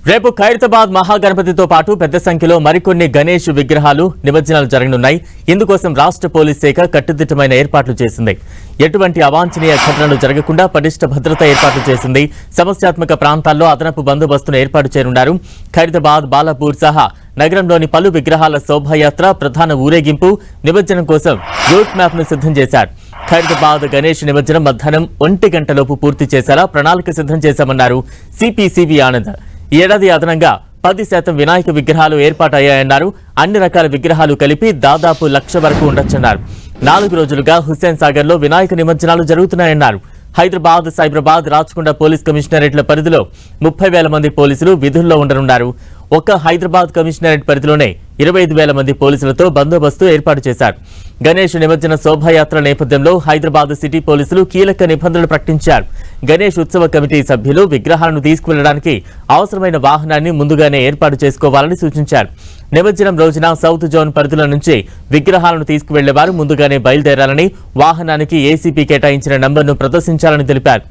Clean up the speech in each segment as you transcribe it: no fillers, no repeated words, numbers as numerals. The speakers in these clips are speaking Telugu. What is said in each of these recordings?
రేపు ఖైరతాబాద్ మహాగణపతితో పాటు పెద్ద సంఖ్యలో మరికొన్ని గణేష్ విగ్రహాలు నిమజ్జనాలు జరగనున్నాయి. ఇందుకోసం రాష్ట్ర పోలీస్ శాఖ కట్టుదిట్టమైన ఏర్పాట్లు చేసింది. ఎటువంటి అవాంఛనీయ ఘటనలు జరగకుండా పటిష్ట భద్రతా ఏర్పాట్లు చేసింది. సమస్యాత్మక ప్రాంతాల్లో అదనపు బందోబస్తును ఏర్పాటు చేయనున్నారు. ఖైరతాబాద్, బాలాపూర్ సహా నగరంలోని పలు విగ్రహాల శోభాయాత్ర, ప్రధాన ఊరేగింపు, నిమజ్జనం కోసం రూట్ మ్యాప్ ను సిద్ధం చేశారు. ఖైరతాబాద్ గణేష్ నిమజ్జనం మధ్యాహ్నం 1 గంటలోపు పూర్తి చేసేలా ప్రణాళిక సిద్ధం చేశామన్నారు సిపి ఆనంద్. ఈ ఏడాది అదనంగా 10% వినాయక విగ్రహాలు ఏర్పాటయ్యాయన్నారు. అన్ని రకాల విగ్రహాలు కలిపి దాదాపు 1,00,000 వరకు ఉండొచ్చన్నారు. 4 రోజులుగా హుస్సేన్ సాగర్ లో వినాయక నిమజ్జనాలు జరుగుతున్నాయన్నారు. హైదరాబాద్, సైబరాబాద్, రాచకొండ పోలీస్ కమిషనరేట్ల పరిధిలో 30,000 మంది పోలీసులు విధుల్లో ఉండనున్నారు. ఒక్క హైదరాబాద్ కమిషనరేట్ పరిధిలోనే 25,000 మంది పోలీసులతో బందోబస్తు ఏర్పాటు చేశారు. గణేష్ నిమజ్జన శోభాయాత్ర నేపథ్యంలో హైదరాబాద్ సిటీ పోలీసులు కీలక నిబంధనలు ప్రకటించారు. గణేష్ ఉత్సవ కమిటీ సభ్యులు విగ్రహాలను తీసుకువెళ్లడానికి అవసరమైన వాహనాన్ని ముందుగానే ఏర్పాటు చేసుకోవాలని సూచించారు. నిమజ్జనం రోజున సౌత్ జోన్ పరిధుల నుంచి విగ్రహాలను తీసుకువెళ్లేవారు ముందుగానే బయలుదేరాలని, వాహనానికి ఏసీపీ కేటాయించిన నంబర్ను ప్రదర్శించాలని తెలిపారు.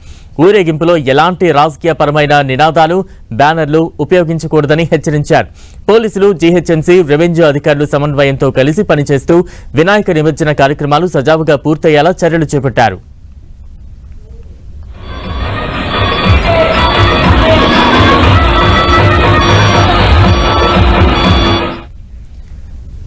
ఊరేగింపులో ఎలాంటి రాజకీయపరమైన నినాదాలు, బ్యానర్లు ఉపయోగించకూడదని హెచ్చరించారు. పోలీసులు, జీహెచ్ఎంసీ, రెవెన్యూ అధికారులు సమన్వయంతో కలిసి పనిచేస్తూ వినాయక నిమజ్జన కార్యక్రమాలు సజావుగా పూర్తయ్యేలా చర్యలు చేపట్టారు.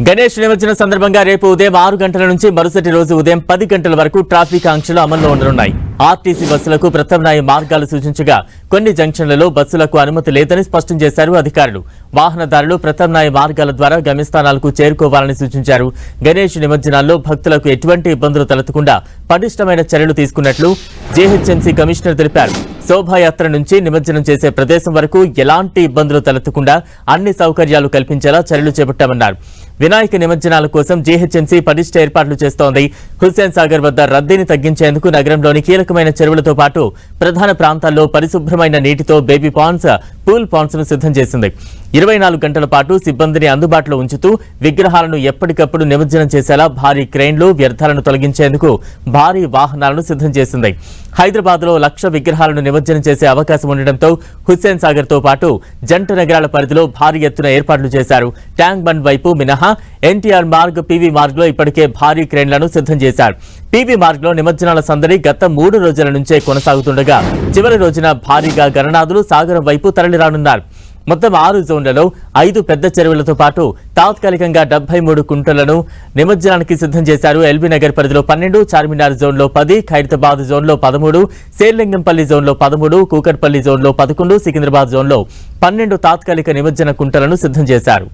గణేష్ నిమజ్జన సందర్భంగా రేపు ఉదయం 6 గంటల నుంచి మరుసటి రోజు ఉదయం 10 గంటల వరకు ట్రాఫిక్ ఆంక్షలు అమల్లో ఉండనున్నాయి. ఆర్టీసీ బస్సులకు ప్రత్యామ్నాయ మార్గాలు సూచించగా కొన్ని జంక్షన్లలో బస్సులకు అనుమతి లేదని స్పష్టం చేశారు అధికారులు. వాహనదారులు ప్రత్యామ్నాయ మార్గాల ద్వారా గమ్యస్థానాలకు చేరుకోవాలని సూచించారు. గణేష్ నిమజ్జనాల్లో భక్తులకు ఎటువంటి ఇబ్బందులు తలెత్తకుండా పటిష్టమైన చర్యలు తీసుకున్నట్లు జీహెచ్ఎంసీ కమిషనర్ తెలిపారు. శోభాయాత్ర నుంచి నిమజ్జనం చేసే ప్రదేశం వరకు ఎలాంటి ఇబ్బందులు తలెత్తకుండా అన్ని సౌకర్యాలు కల్పించేలా చర్యలు చేపట్టామన్నారు. వినాయక నిమజ్జనాల కోసం జీహెచ్ఎంసీ పటిష్ట ఏర్పాట్లు చేస్తోంది. హుస్సేన్ సాగర్ వద్ద రద్దీని తగ్గించేందుకు నగరంలోని కీలకమైన చెరువులతో పాటు ప్రధాన ప్రాంతాల్లో పరిశుభ్రమైన నీటితో బేబీ పాండ్స్, పూల్ పాండ్స్ ను సిద్ధం చేసింది. 24 గంటల పాటు సిబ్బందిని అందుబాటులో ఉంచుతూ విగ్రహాలను ఎప్పటికప్పుడు నిమజ్జనం చేసేలా భారీ క్రెయిన్లు, వ్యర్థాలను తొలగించేందుకు భారీ వాహనాలను సిద్ధం చేసింది. హైదరాబాద్ లో 1,00,000 విగ్రహాలను నిమజ్జనం చేసే అవకాశం ఉండడంతో హుస్సేన్ సాగర్ తో పాటు జంట నగరాల పరిధిలో భారీ ఎత్తున ఏర్పాట్లు చేశారు. ట్యాంక్ బండ్ వైపు మినహా ఎన్టీఆర్ మార్గ్, పీవీ మార్గ్ లో ఇప్పటికే భారీ క్రెయిన్లను సిద్ధం చేశారు. పీవీ మార్గ్ లో నిమజ్జనాల సందడి గత 3 రోజుల నుంచే కొనసాగుతుండగా చివరి రోజున భారీగా గణనాథులు సాగరం వైపు తరలిరానున్నారు. మొత్తం 6 జోన్లలో 5 పెద్ద చెరువులతో పాటు తాత్కాలికంగా 73 కుంటలను నిమజ్జనానికి సిద్ధం చేశారు. ఎల్బీ నగర్ పరిధిలో 12, చార్మినార్ జోన్లో 10, ఖైరతాబాద్ జోన్లో 13, శేర్లింగంపల్లి జోన్లో 13, కూకట్పల్లి జోన్లో 11, సికింద్రాబాద్ జోన్లో 12 తాత్కాలిక నిమజ్జన కుంటలను సిద్ధం చేశారు.